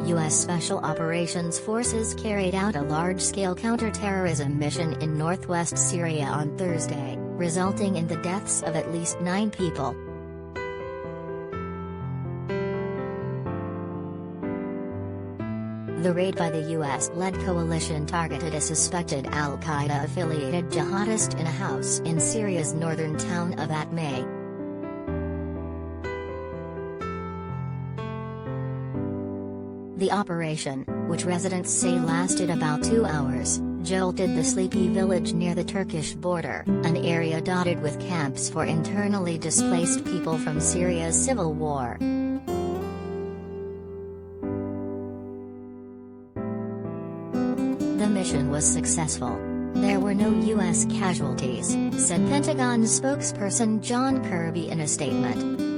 U.S. Special Operations Forces carried out a large-scale counterterrorism mission in northwest Syria on Thursday, resulting in the deaths of at least 9 people. The raid by the U.S.-led coalition targeted a suspected al-Qaida-affiliated jihadist in a house in Syria's northern town of Atmeh. The operation, which residents say lasted about 2 hours, jolted the sleepy village near the Turkish border, an area dotted with camps for internally displaced people from Syria's civil war. The mission was successful. There were no U.S. casualties, said Pentagon spokesperson John Kirby in a statement.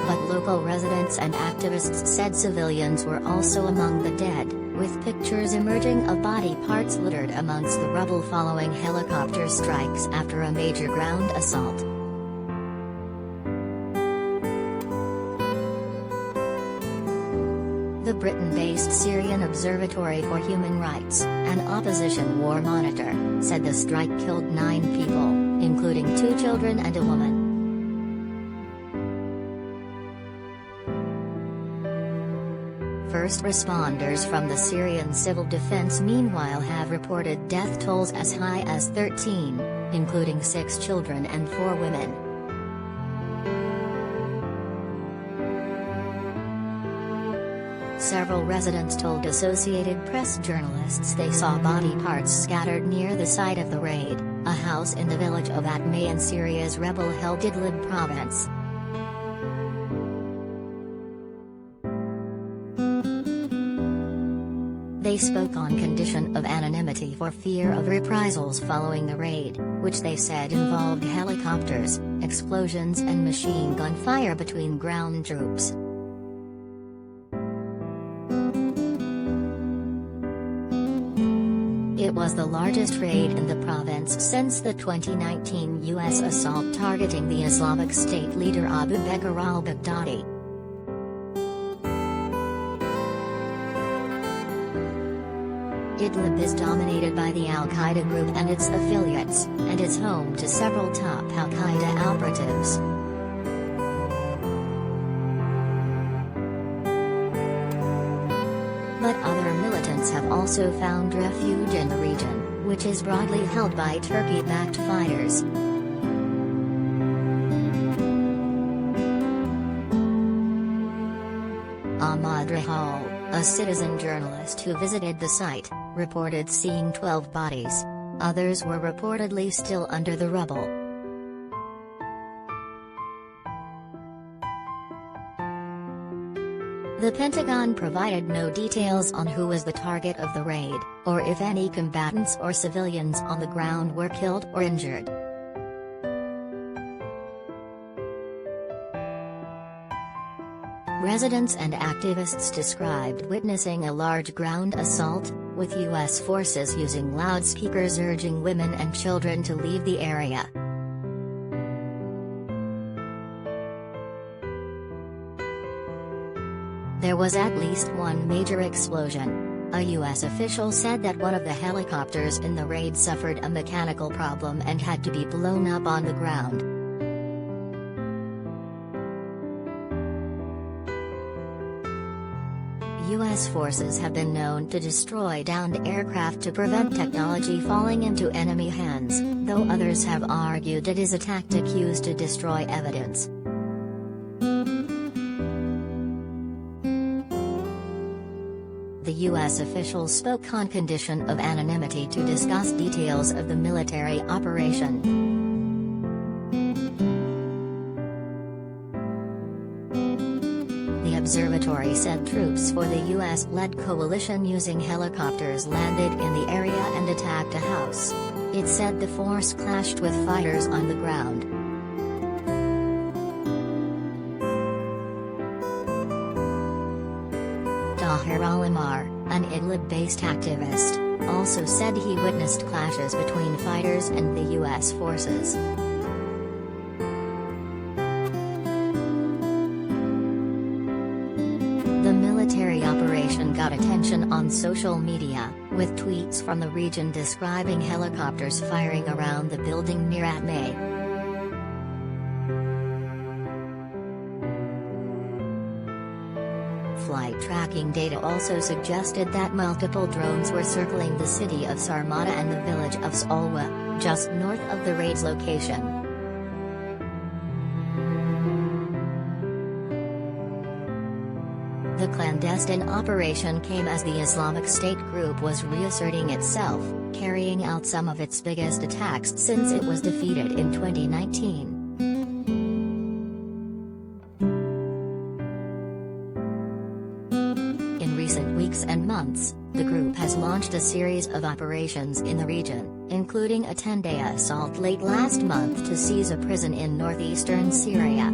But local residents and activists said civilians were also among the dead, with pictures emerging of body parts littered amongst the rubble following helicopter strikes after a major ground assault. The Britain-based Syrian Observatory for Human Rights, an opposition war monitor, said the strike killed 9 people, including 2 children and a woman. First responders from the Syrian Civil Defense meanwhile have reported death tolls as high as 13, including 6 children and 4 women. Several residents told Associated Press journalists they saw body parts scattered near the site of the raid, a house in the village of Atmeh in Syria's rebel-held Idlib province. They spoke on condition of anonymity for fear of reprisals following the raid, which they said involved helicopters, explosions and machine gun fire between ground troops. It was the largest raid in the province since the 2019 U.S. assault targeting the Islamic State leader Abu Bakr al-Baghdadi. Idlib is dominated by the al-Qaeda group and its affiliates, and is home to several top al-Qaeda operatives. But other militants have also found refuge in the region, which is broadly held by Turkey-backed fighters. Ahmad Rahal, a citizen journalist who visited the site, reported seeing 12 bodies. Others were reportedly still under the rubble. The Pentagon provided no details on who was the target of the raid, or if any combatants or civilians on the ground were killed or injured. Residents and activists described witnessing a large ground assault, with U.S. forces using loudspeakers urging women and children to leave the area. There was at least one major explosion. A U.S. official said that one of the helicopters in the raid suffered a mechanical problem and had to be blown up on the ground. U.S. forces have been known to destroy downed aircraft to prevent technology falling into enemy hands, though others have argued it is a tactic used to destroy evidence. The U.S. official spoke on condition of anonymity to discuss details of the military operation. The observatory said troops for the U.S.-led coalition using helicopters landed in the area and attacked a house. It said the force clashed with fighters on the ground. Tahir al-Amar, an Idlib-based activist, also said he witnessed clashes between fighters and the U.S. forces. got attention on social media, with tweets from the region describing helicopters firing around the building near Atmay. Flight tracking data also suggested that multiple drones were circling the city of Sarmada and the village of Salwa, just north of the raid's location. The clandestine operation came as the Islamic State group was reasserting itself, carrying out some of its biggest attacks since it was defeated in 2019. In recent weeks and months, the group has launched a series of operations in the region, including a 10-day assault late last month to seize a prison in northeastern Syria.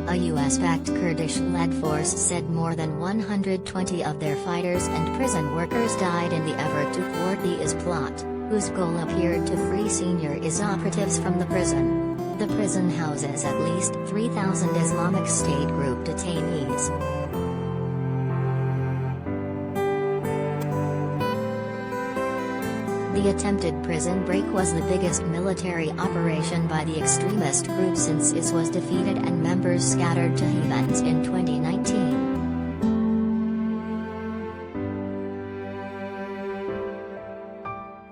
A US-backed Kurdish-led force said more than 120 of their fighters and prison workers died in the effort to thwart the IS plot, whose goal appeared to free senior IS operatives from the prison. The prison houses at least 3,000 Islamic State group detainees. The attempted prison break was the biggest military operation by the extremist group since IS was defeated and members scattered to havens in 2019.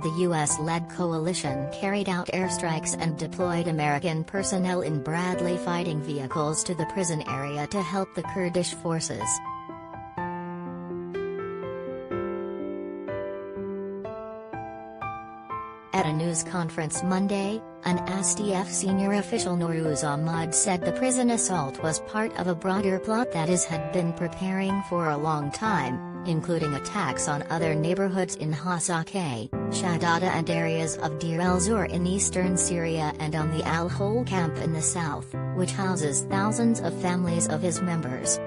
The US-led coalition carried out airstrikes and deployed American personnel in Bradley fighting vehicles to the prison area to help the Kurdish forces. At a news conference Monday, an SDF senior official Nouruz Ahmad said the prison assault was part of a broader plot that IS had been preparing for a long time, including attacks on other neighborhoods in Hasakeh, Shadada and areas of Deir el-Zor in eastern Syria and on the al-Hol camp in the south, which houses thousands of families of IS members.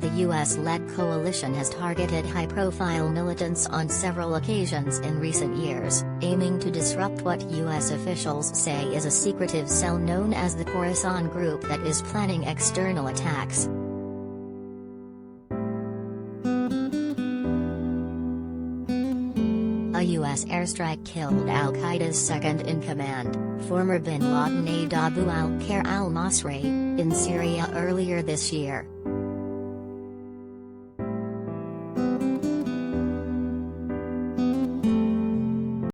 The US-led coalition has targeted high-profile militants on several occasions in recent years, aiming to disrupt what US officials say is a secretive cell known as the Khorasan Group that is planning external attacks. A US airstrike killed al-Qaeda's second-in-command, former bin Laden Abu al-Khair al-Masri, in Syria earlier this year.